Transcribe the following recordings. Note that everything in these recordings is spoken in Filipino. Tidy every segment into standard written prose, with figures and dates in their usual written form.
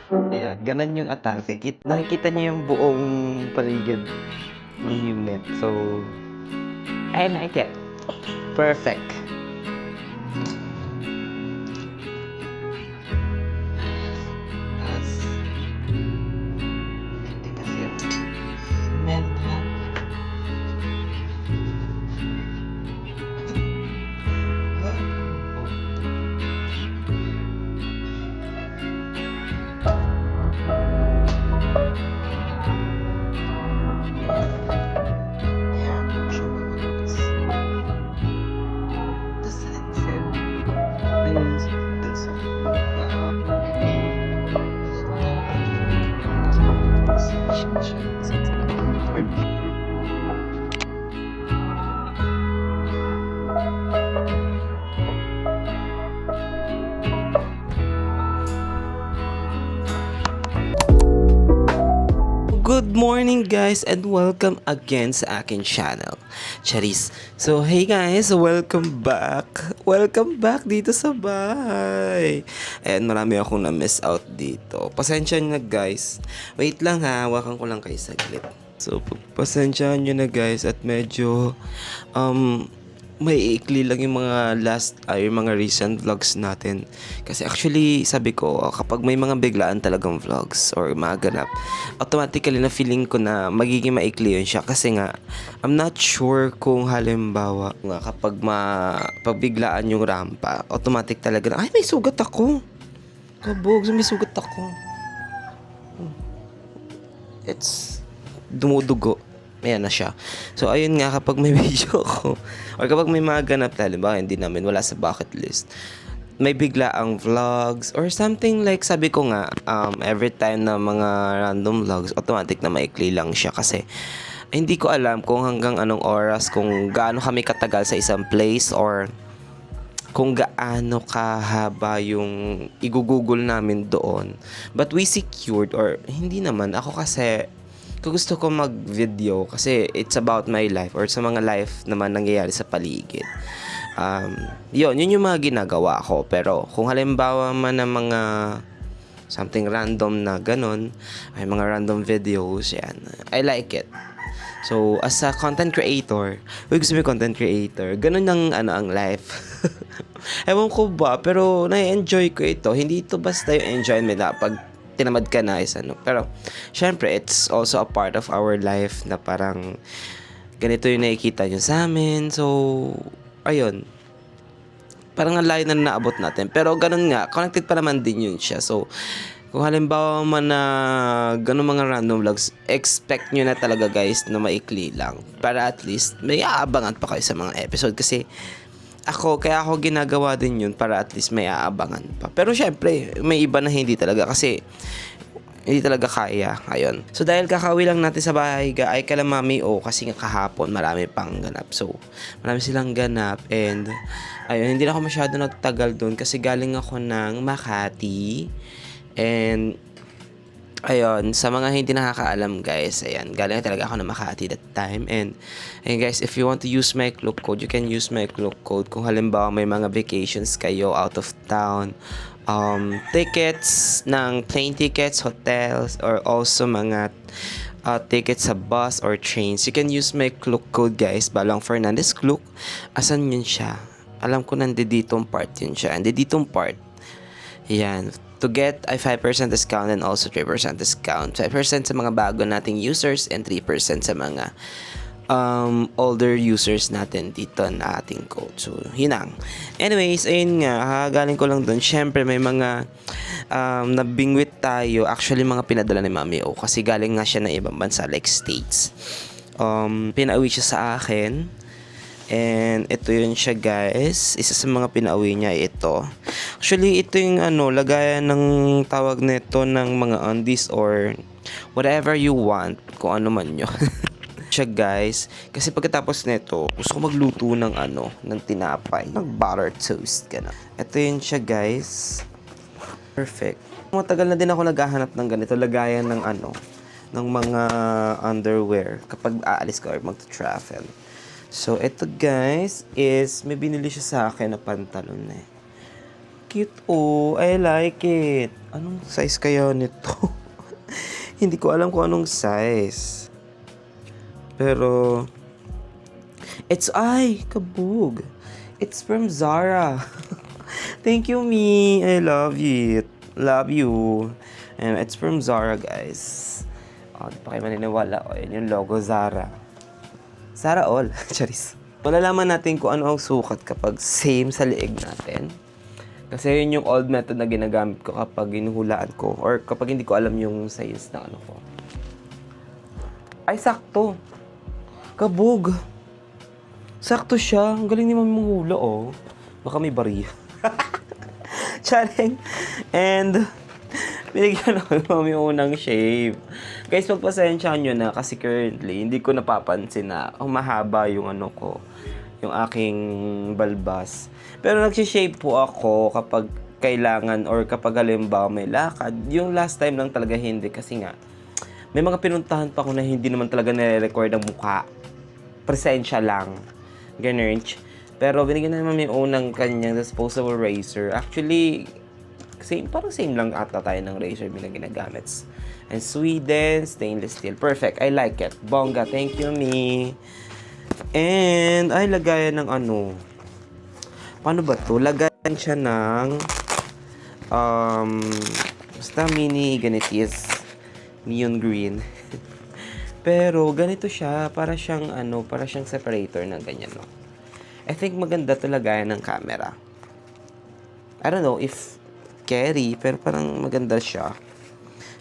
Ayan, gano'n yung atake. Nakikita niyo yung buong paligid ng unit. So, I like it. Perfect. Tapos, hindi kasi yung cement ha. Ayan, siya mabilis. Tapos, ayun, dun sa Good morning guys and welcome again sa akin channel, Charis. So hey guys, welcome back. Welcome back dito sa bahay. Ayan, marami akong na-miss out dito. Pasensya nyo na guys. Wait lang ha, hawakan ko lang kayo saglit. So pasensya nyo na guys at medyo may ikli lang yung mga yung mga recent vlogs natin. Kasi actually, sabi ko, kapag may mga biglaan talagang vlogs or mga ganap, automatically na feeling ko na magiging maikli yun siya. Kasi nga, I'm not sure kung halimbawa nga kapag pagbiglaan yung rampa, automatic talaga na, ay may sugat ako. Kabog, may sugat ako. It's dumudugo. Ayan na siya. So, ayun nga, kapag may video ako, or kapag may mga ganap, halimbawa, hindi namin, wala sa bucket list, may bigla ang vlogs, or something like, sabi ko nga, every time na mga random vlogs, automatic na maikli lang siya. Kasi, hindi ko alam kung hanggang anong oras, kung gaano kami katagal sa isang place, or kung gaano kahaba yung igugugol namin doon. But we secured, or hindi naman, ako kasi, gusto ko mag-video kasi it's about my life or sa mga life naman nangyayari sa paligid. Yun yung mga ginagawa ko. Pero kung halimbawa man ng mga something random na ganun, ay mga random videos, yan, I like it. So, as a content creator, gusto mo content creator, ganun ang life. Ewan ko ba, pero na-enjoy ko ito. Hindi ito basta yung enjoyment na pag tinamad ka na is ano. Pero, syempre, it's also a part of our life na parang ganito yung nakikita nyo sa amin. So, ayun. Parang ang layo na naabot natin. Pero ganun nga, connected pa naman din yun siya. So, kung halimbawa man na ganun mga random vlogs, expect nyo na talaga guys na maikli lang. Para at least may aabangan pa kayo sa mga episode. Kasi, kaya ako ginagawa din yun para at least may aabangan pa. Pero syempre, may iba na hindi talaga kasi hindi talaga kaya. Ayun. So dahil kakawi lang natin sa bahay, ay kala mami kasi nga kahapon marami pang ganap. So, marami silang ganap and ayun, hindi na ako masyado nagtagal doon kasi galing ako ng Makati and ayun, sa mga hindi nakakaalam guys, ayan, galing talaga ako na Makati that time. And guys, if you want to use my club code, you can use my club code kung halimbawa may mga vacations kayo out of town, tickets ng plane tickets, hotels, or also mga tickets sa bus or trains. You can use my club code guys, Balong Fernandez Club. Asan yun siya? Alam ko nanditong part yun siya. Nanditong part. Yan. To get a 5% discount and also 3% discount. 5% sa mga bago nating users and 3% sa mga older users natin dito na ating code. So, yun lang. Anyways, ayun nga, galing ko lang doon. Syempre, may mga nabingwit tayo. Actually, mga pinadala ni Mami O. Kasi galing nga siya ng ibang bansa like States. Pinauwi siya sa akin. And ito yun siya guys. Isa sa mga pinauwi niya ito. Actually, ito yung lagayan ng tawag nito ng mga undies or whatever you want. Kung ano man yun. Siya guys. Kasi pagkatapos nito, gusto ko magluto ng ng tinapay. Ng butter toast. Ganun. Ito yun siya guys. Perfect. Matagal na din ako naghahanap ng ganito. Lagayan ng ng mga underwear kapag aalis ka or mag-travel. So, ito guys is, may binili siya sa akin na pantalon cute I like it. Anong size kaya nito? Hindi ko alam kung anong size. Pero, kabog. It's from Zara. Thank you, me. I love it. Love you. And it's from Zara, guys. Di pa kayo maniniwala. Yun yung logo, Zara. Zara all. Charis. Malalaman natin kung ano ang sukat kapag same sa leeg natin. Kasi yun yung old method na ginagamit ko kapag hinuhulaan ko or kapag hindi ko alam yung size na ano ko. Ay, sakto. Kabog. Sakto siya. Ang galing ni Mami manghula, oh. Baka may bariya. Charing. And, binigyan ako ng Mami unang shave. Guys, pagpasensyahan nyo na kasi currently, hindi ko napapansin na mahaba yung ano ko. Yung aking balbas. Pero nagsishave po ako kapag kailangan or kapag halimbawa may lakad. Yung last time lang talaga hindi kasi nga may mga pinuntahan pa ako na hindi naman talaga nire-record ang mukha. Presensya lang. Ganun. Pero binigyan na naman yung unang kanyang disposable razor. Actually, parang same lang ata tayo ng razor na ginagamit. And Sweden, stainless steel. Perfect. I like it. Bongga. Thank you, me. And, ay, lagayan ng ano. Paano ba to? Lagayan siya ng basta mini ganitis. Neon green. Pero, ganito siya. Para siyang separator ng ganyan, no? I think maganda to lagayan ng camera. I don't know if carry, pero parang maganda siya.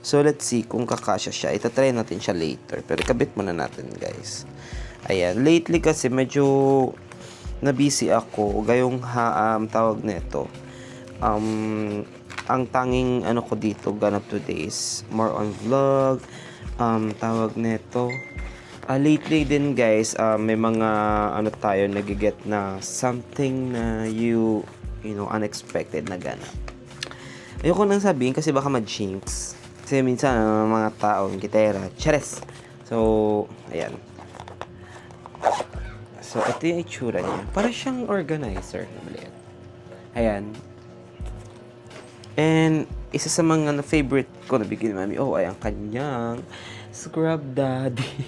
So, let's see kung kakasya siya. Itatry natin siya later. Pero kabit muna natin, guys. Ayan. Lately kasi medyo na-busy ako. Gayong tawag nito. Ang tanging ano ko dito, ganap today is more on vlog. Tawag nito. Lately din, guys, may mga ano tayo nagiget na something na you know, unexpected na ganap. Ayoko nang sabihin kasi baka ma-jinx. Kasi minsan, mga taong gitera. Chares! So, ayan. So, ito yung itsura niya. Para siyang organizer. Ayan. And, isa sa mga favorite ko na bigyan ni Mami, ay ang kanyang Scrub Daddy.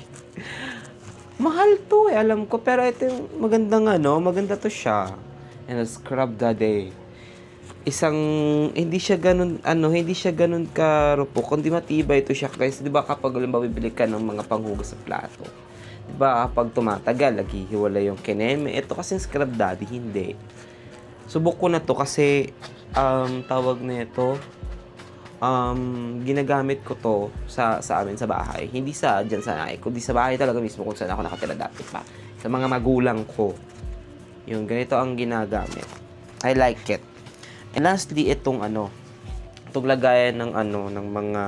Mahal to alam ko. Pero ito yung maganda to siya. And Scrub Daddy. Hindi siya ganun karupok, kundi matibay ito siya, guys. 'Di ba kapag bibili ka ng mga panghugas sa plato, 'di ba kapag tumatagal, naghihiwala yung kineme. Ito kasi Scrub Daddy, hindi. Subok ko na to kasi tawag nito, ginagamit ko to sa amin sa bahay. Hindi diyan sa nanay, kundi sa bahay talaga mismo kung saan ako nakatira dati pa. Sa mga magulang ko. Yung ganito ang ginagamit. I like it. And lastly, itong lagayan ng mga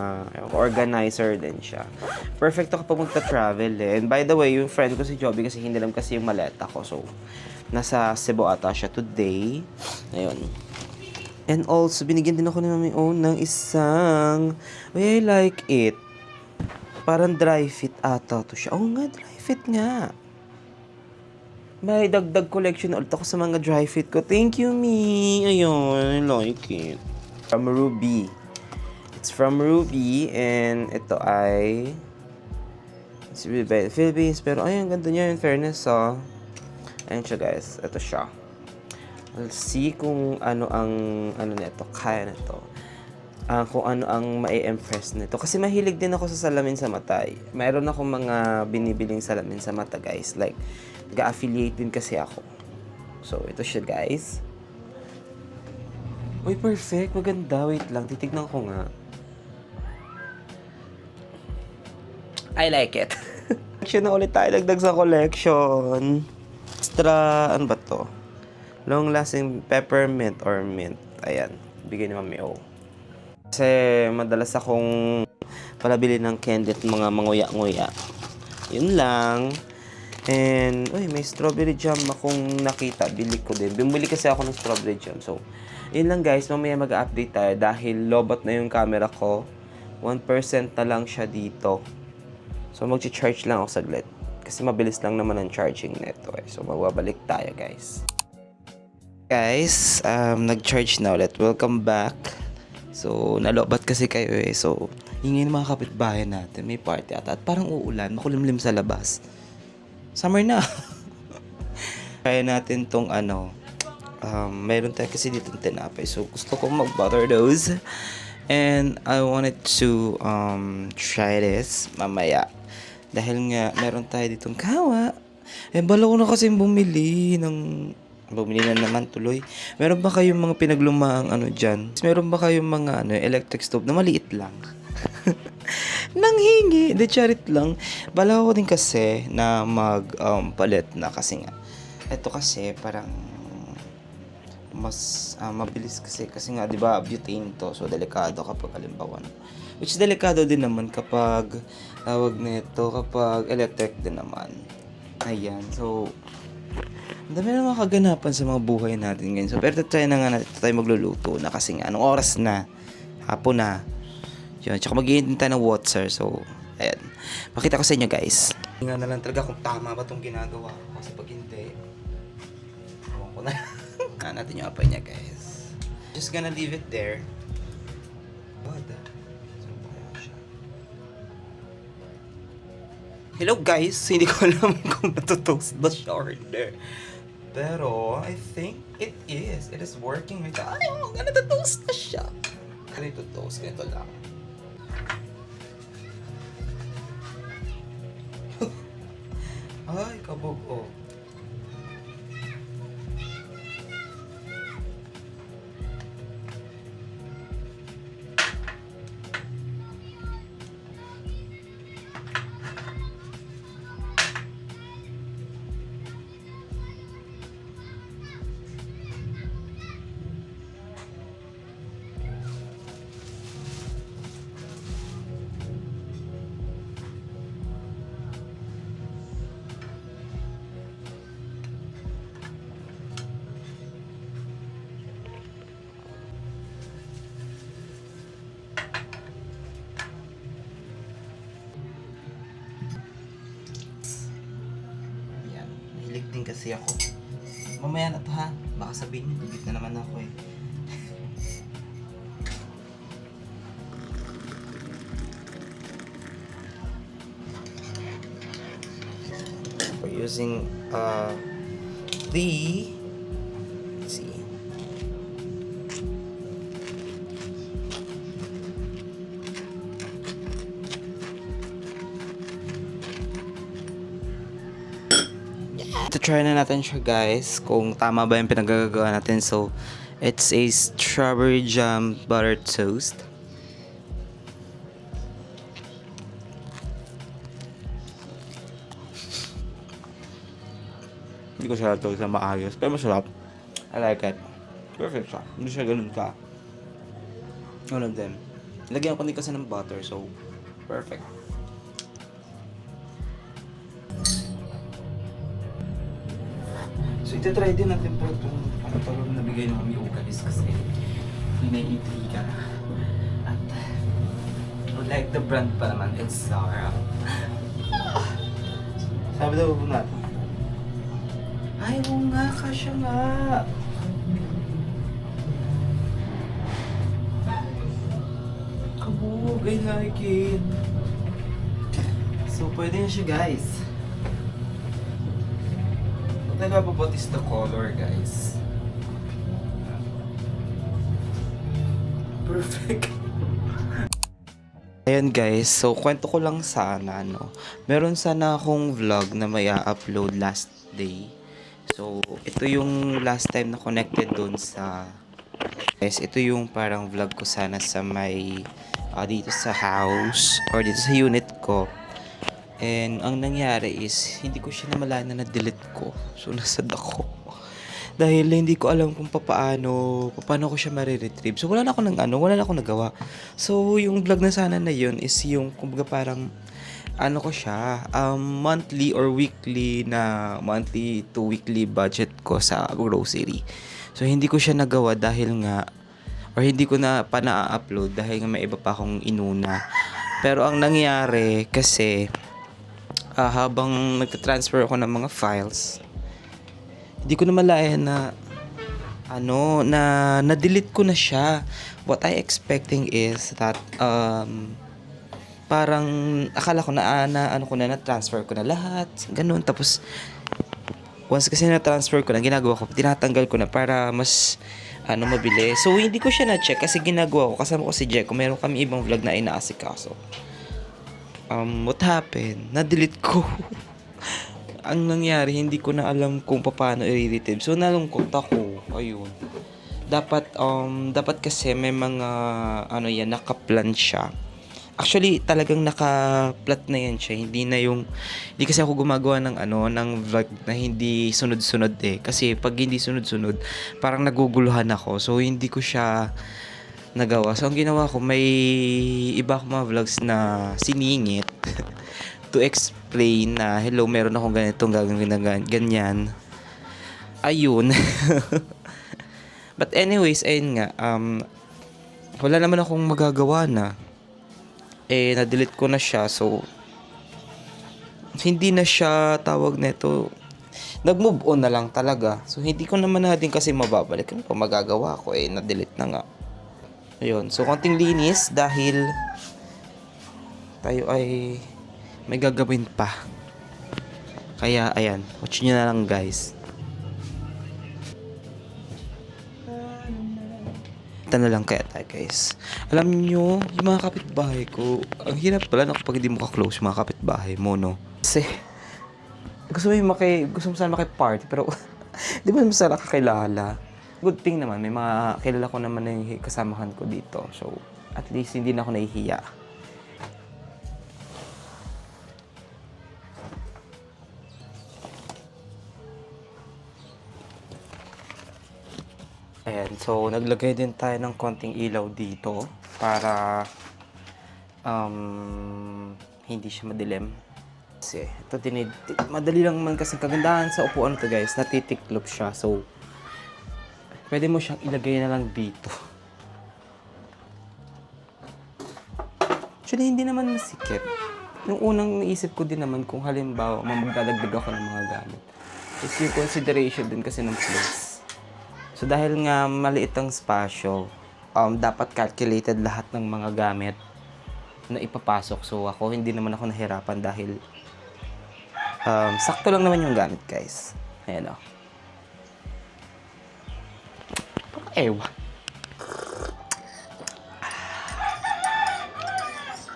organizer din siya. Perfect to kapag magta-travel eh. And by the way, yung friend ko si Joby kasi hindi lang kasi yung maleta ko. So, nasa Cebu ata siya today. Ayun. And also, binigyan din ako ni Mami ng isang, I like it. Parang dry fit ata to siya. Nga, dry fit nga. May dagdag collection ulit ako sa mga dry fit ko. Thank you, me. Ayun, I like it. From Ruby. It's from Ruby. And ito ay it's Philippines. Pero ayun, ganda niya in fairness. So, ayun siya, guys. Ito siya. We'll see kung ano nito. Kaya nito. Kung ano ang mai-impress nito. Kasi mahilig din ako sa salamin sa mata. Mayroon akong mga binibiling salamin sa mata, guys. Like, ga-affiliate din kasi ako. So, ito siya, guys. Uy, perfect. Maganda. Wait lang. Titignan ko nga. I like it. Collection na ulit tayo. Dagdag sa collection. Extra, ano ba to? Long-lasting peppermint or mint. Ayan. Bigyan ni Mami Kasi madalas akong palabili ng candy at mga manguya-nguya. Yun lang. And, may strawberry jam akong nakita. Bili ko din. Bumili kasi ako ng strawberry jam. So, yun lang, guys. Mamaya mag-update tayo dahil lobot na yung camera ko. 1% na lang siya dito. So, mag-charge lang ako saglit. Kasi mabilis lang naman ang charging nito. So, magbabalik tayo, guys. Guys, nag-charge na ulit. Welcome back. So, nalobat kasi kayo eh. So, ingay ng mga kapitbahay natin. May party ata. At parang uulan. Makulimlim sa labas. Summer na. Kaya natin tong meron tayo kasi dito tinapay. So, gusto ko mag-butter those. And I wanted to try this mamaya. Dahil nga, meron tayo ditong kawa. Eh, bala ko na kasi bumili na naman tuloy. Meron ba kayong mga pinaglumaang dyan? Meron ba kayong mga electric stove na maliit lang? Nanghingi. De charit lang. Bala ko din kasi na palit na kasi nga. Ito kasi parang mas mabilis kasi nga 'di ba butane to, so delikado kapag halimbawa which delikado din naman kapag kapag electric din naman. Ayan, so ang dami na mga kaganapan sa mga buhay natin ngayon. So, pero try na nga natin tayo magluluto na kasi nga, anong oras na? Hapon na. Yun, tsaka mag-iintay tayo ng water. So, ayan. Pakita ko sa inyo, guys. Nga na lang talaga kung tama ba itong ginagawa ko. Kasi pag hindi, ewan ko na. Kaya natin yung apay niya, guys. Just gonna leave it there. What the? Saan ba kaya siya? Hello, guys. Hindi ko alam kung natutoast ba siya or hindi. Pero, I think it is. It is working. Ay, natatoast na siya. Ganito toast. Ganito lang. Ay, kabog. Oh. Hilig din kasi ako. Mamaya na to ha. Baka sabihin niyo, tubig na naman ako eh. We're using let's see. Try na natin siya, guys, kung tama ba yung pinagagawa natin. So, it's a strawberry jam butter toast. Hindi ko siya toast na maayos, pero masarap. I like it. Perfect siya. Hindi siya ganun ka. All of them. Lagyan ko din kasi ng butter, so perfect. So, ito-try din natin po itong parang nabigay ng kami ugalis kasi hinaiintriga. At I would like the brand pa naman, it's Zara. Sabi daw po natin. Ay, oo nga, kasya nga. Kabog, I like it. So, pwede na siya, guys. Talaga po, what is the color, guys? Perfect. Ayan, guys, so kwento ko lang sana, meron sana akong vlog na may upload last day. So, ito yung last time na connected dun sa... Guys, ito yung parang vlog ko sana sa may... dito sa house or dito sa unit ko. And ang nangyari is, hindi ko siya namalayan na na-delete ko. So, nasad ako. Dahil hindi ko alam kung paano ko siya ma-retrieve. So, wala na akong nagawa. So, yung vlog na sana na yun is yung, kumbaga parang, ko siya, monthly to weekly budget ko sa grocery. So, hindi ko siya nagawa dahil nga, or hindi ko na pa na-upload dahil nga may iba pa akong inuna. Pero ang nangyari kasi, habang nagtatransfer ako ng mga files, hindi ko na malayan na na-delete ko na siya. What I expecting is that parang akala ko na-transfer ko na lahat, ganun. Tapos once kasi na-transfer ko na, ginagawa ko, tinatanggal ko na para mas mabilis. So hindi ko siya na-check kasi ginagawa ko, kasama ko si Jeko, meron kami ibang vlog na inaasikaso. What happened? Na-delete ko. Ang nangyari, hindi ko na alam kung paano i-retrieve. So nalungkot ako. Ayun. Dapat kasi may mga naka-plan siya. Actually, talagang naka-plot na yan siya. Hindi kasi ako gumagawa ng vlog na hindi sunod-sunod eh. Kasi pag hindi sunod-sunod, parang naguguluhan ako. So, hindi ko siya nagawa. So, ang ginawa ko, may iba akong mga vlogs na siningit to explain na, hello, meron akong ganitong gagawin na ganyan. Ayun. But anyways, ayun nga, wala naman akong magagawa na. Na-delete ko na siya. So, hindi na siya tawag nito. Nag-move on na lang talaga. So, hindi ko naman din kasi mababalik. Ano pa magagawa ko? Na-delete na nga. Ayun. So, konting linis dahil tayo ay may gagawin pa. Kaya, ayan. Watch nyo na lang, guys. Na lang kaya tayo, guys. Alam nyo, yung mga kapitbahay ko, ang hirap pala kapag hindi mo ka-close yung mga kapitbahay mo, no? Kasi, gusto mo sana maki-party, pero di ba sana kakilala? Good thing naman, may mga kilala ko naman na yung kasamahan ko dito. So, at least hindi na ako nahihiya. Ayan, so naglagay din tayo ng konting ilaw dito para hindi siya madilim. Kasi ito madali lang man kasi kagandahan sa upuan to, guys, natitiklop siya. So pwede mo siyang ilagay na lang dito. Actually, hindi naman masikip. Yung unang naisip ko din naman kung halimbawa magdadagdag ako ng mga gamit, is yung consideration din kasi ng place. So, dahil nga maliit ang spasyo, dapat calculated lahat ng mga gamit na ipapasok. So, hindi naman ako nahirapan dahil sakto lang naman yung gamit, guys. Ayan o. Ewan.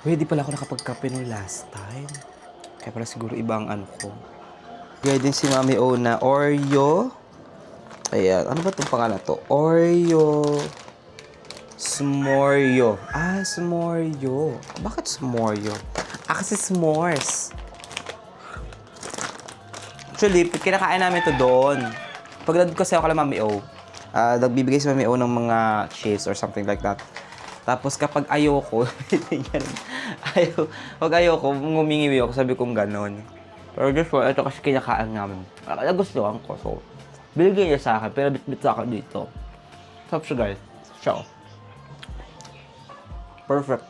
Di pala ako nakapagkape nung last time. Kaya pala siguro ibang ko. Kaya din si Mami O na Oreo. Ayan, ano ba itong pangalan to? Oreo S'moreo. S'moreo. Bakit S'moreo? Kasi s'mores. Actually, kinakain namin to doon. Pag nandun kasi ako kay Mami O, nagbibigay si Mami O ng mga chips or something like that. Tapos kapag ayoko, pag ayoko, ngumingiwi ako, sabi kong ganon. Pero just for, ito kasi kinakain namin. Nagustuhan ko, so binigay niya sa akin, pero bit-bit sa akin dito. Sarap siya, guys. Ciao. Perfect.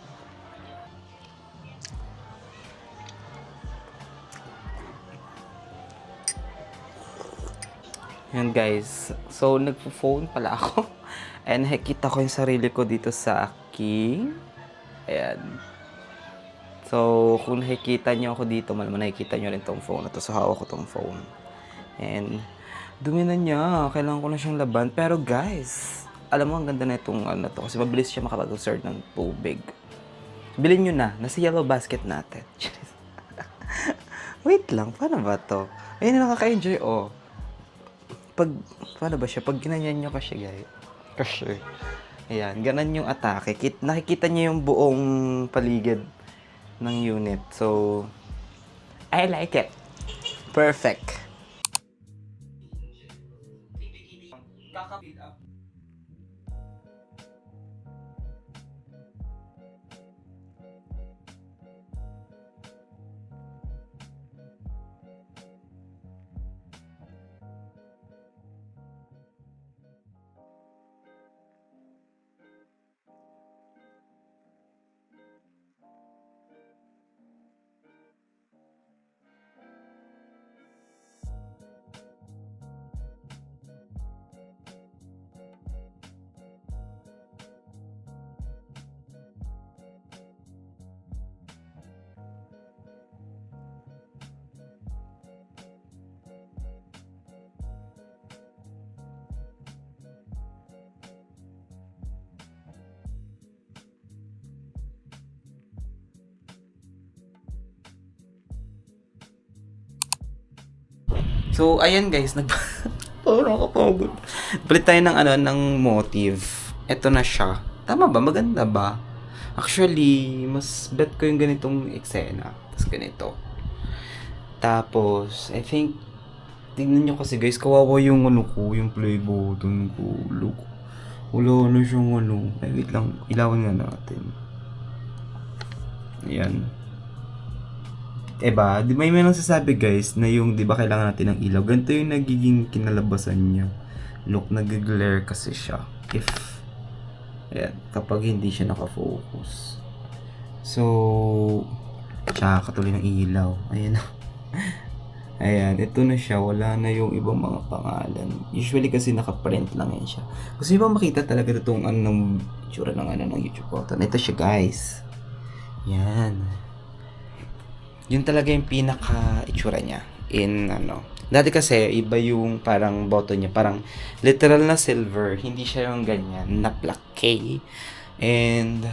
Yan, guys. So, nagpo-phone pala ako. And nakikita ko yung sarili ko dito sa aking. Ayan. So, kung nakikita nyo ako dito, malaman nakikita nyo rin tong phone. Ito, so hawak ko tong phone. And dumi na niya. Kailangan ko na siyang laban. Pero guys, alam mo, ang ganda na itong to. Kasi mabilis siya makapag-serve ng tubig. Bilhin nyo na. Nasa yellow basket natin. Wait lang. Paano ba to? Ayun na nakaka-enjoy, oh. Paano ba siya? Pag ginanyan nyo kasi, guys. Kasi, ayan. Ganan yung atake. Nakikita niyo yung buong paligid ng unit. So, I like it. Perfect. Kakapit up. So, ayan guys, parang nakapagod. Palit tayo ng ng motive. Ito na siya. Tama ba? Maganda ba? Actually, mas bet ko yung ganitong eksena. Tapos ganito. Tapos, I think, tingnan nyo kasi guys, kawawa yung yung play button ko. Look. Wala na siyang Ay, wait lang. Ilawan nga natin. Ayan. Diba? Di ba may nagsasabi guys na yung, di ba kailangan natin ng ilaw? Ganito yung nagiging kinalabasan niya. Look, nag-glare kasi siya. Ayan, kapag hindi siya nakafocus. So, tsaka katuloy ng ilaw. Ayan. Ayan, ito na siya. Wala na yung ibang mga pangalan. Usually kasi nakaprint lang yan siya. Gusto nyo ba makita talaga itong ng itsura ng YouTube button? Ito siya guys. Yan. Yun talaga yung pinaka-itsura niya in Dati kasi iba yung parang button niya, parang literal na silver, hindi siya yung ganyan na black K. And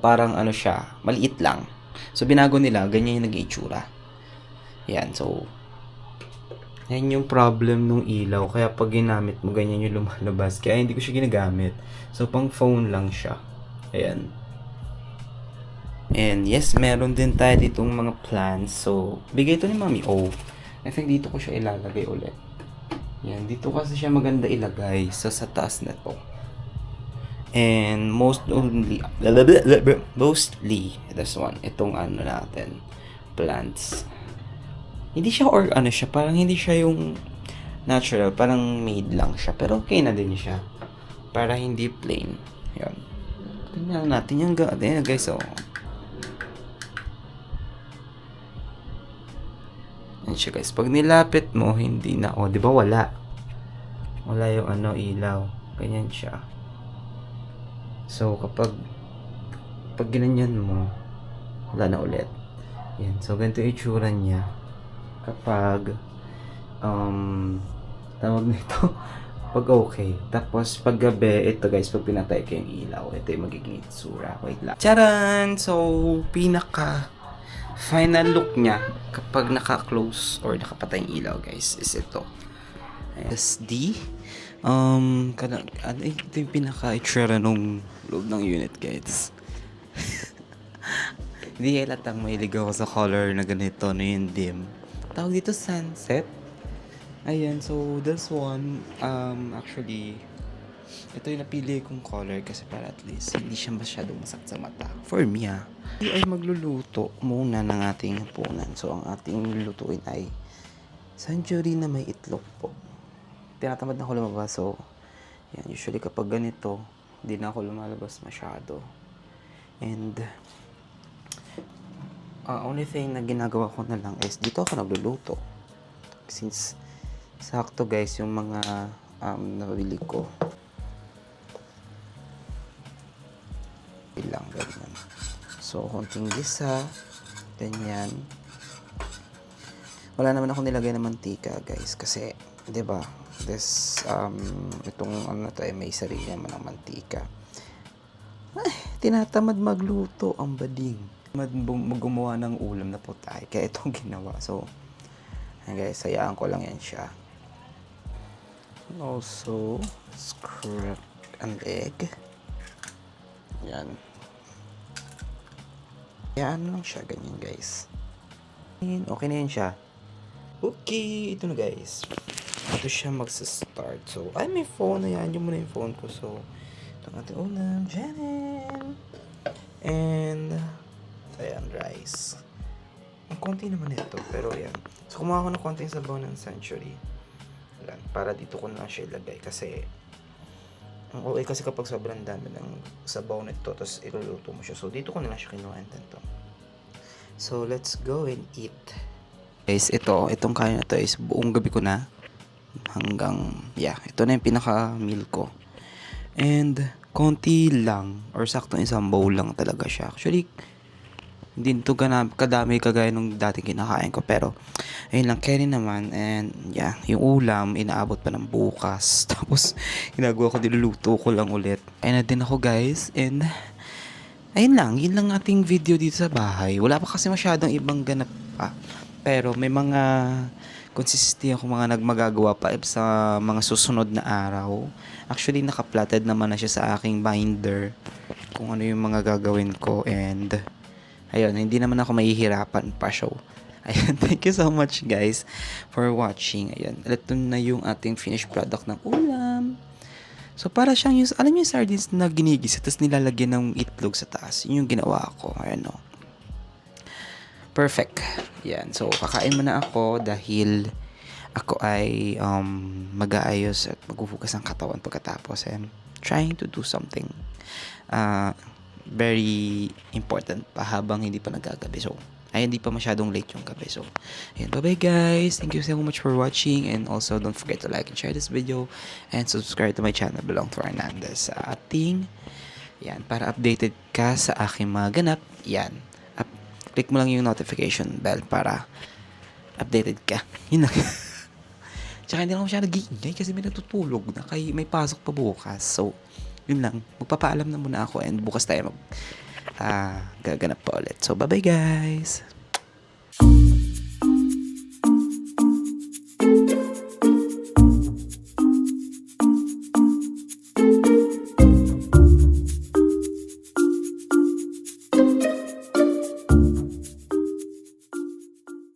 parang siya, maliit lang. So binago nila, ganyan yung nag-itsura. Yan, so yan yung problem nung ilaw. Kaya pag ginamit mo, ganyan yung lumalabas. Kaya hindi ko siya ginagamit. So pang phone lang siya. Ayan. And yes, meron din tayo ditong mga plants. So, bigay ito ni Mami O. I think dito ko siya ilalagay ulit. Yan, dito kasi siya maganda ilagay. So, sa taas na to. And mostly, this one, itong natin, plants. Hindi siya siya, parang hindi siya yung natural, parang made lang siya. Pero okay na din siya. Para hindi plain. Yan. Tingnan natin yung guys, oh. Yan siya guys. Pag nilapit mo, hindi na. O, di ba wala? Wala yung ilaw. Ganyan siya. So, kapag ginanyan mo, wala na ulit. Yan. So, ganito yung itsura niya. Kapag, tawag nito, pag okay. Tapos, pag gabi, ito guys, pag pinatay ko yung ilaw, ito yung magiging itsura. Wait lang. Charan! So, final look niya kapag naka-close or nakapatay yung ilaw guys is ito. SD ito yung pinaka-itsura nung loob ng unit guys. Hindi halatang mahilig ako sa color na ganito na yung dim. Tawag dito sunset. Ayan, so this one actually ito yung napili kong color kasi para at least hindi siya masyadong masakit sa mata. For me ay magluluto muna ng ating hapunan. So ang ating lulutuin ay sanjuri na may itlog po. Tinatamad na ako lumabas. So yan, usually kapag ganito hindi na ako lumalabas masyado. And only thing na ginagawa ko na lang is dito ako nagluluto. Since sakto guys yung mga nabili ko. Lang ganyan. So konting gisa, ganyan. Wala naman ako nilagay na mantika guys kasi 'di ba? This itong to ay may sarili naman ng mantika. Ay, tinatamad magluto ang bading. Gumawa ng ulam na po tayo. Kaya itong ginawa. So guys, hayaan ko lang yan siya. Also, scrap an egg. Yan. Yan lang siya, ganyan guys. Okay na yan siya. Okay, ito na guys. Ito siya magsa-start. So, ay may phone na yan. Yung muna yung phone ko. So, ito ang ating ulam. Janen! And, ayan, rice. Ang konti naman ito, pero ayan. So, kumuha ko ng konting sabaw ng Century. Ayan, para dito ko na siya ilagay. Kasi, okay kasi kapag sobrang dami ng sabaw nito, tapos iluluto mo siya. So, dito ko na lang siya kinuha and to. So, let's go and eat. Guys, itong kain na to is buong gabi ko na. Hanggang, ito na yung pinaka-meal ko. And, konti lang, or saktong isang bowl lang talaga siya. Actually, hindi ito kadami kagaya nung dating kinakain ko. Pero, ayun lang, carry naman. And, yung ulam, inaabot pa ng bukas. Tapos, ginagawa ko, niluluto ko lang ulit. Ayun na din ako, guys. And, ayun lang, yun lang ating video dito sa bahay. Wala pa kasi masyadong ibang ganap pa. Pero, may mga consistently ako magagawa pa sa mga susunod na araw. Actually, naka-plotted naman na siya sa aking binder kung ano yung mga gagawin ko, and ayun, hindi naman ako mahihirapan pa. So, ayun, thank you so much guys for watching. Ayun, ito na yung ating finished product ng ulam. So, para siyang yung, alam niyo yung sardines na ginigisa, tapos nilalagyan ng itlog sa taas. Yun yung ginawa ko. Ayan o. Perfect. Yan. So, kakain muna ako dahil ako ay mag-aayos at maghuhugas ng katawan pagkatapos. I'm trying to do something very important pa habang hindi pa nagagabi. So, ay hindi pa masyadong late yung gabi. So, ayan, bye-bye guys. Thank you so much for watching, and also don't forget to like and share this video and subscribe to my channel, Belong to Hernandez, sa ating yan, para updated ka sa aking mga ganap. Yan. Click mo lang yung notification bell para updated ka. Yun lang. Tsaka hindi lang masyadong nag-iingay kasi may natutulog na may pasok pa bukas. So, yun lang. Magpapaalam na muna ako, and bukas tayo gaganap pa ulit. So, bye-bye guys!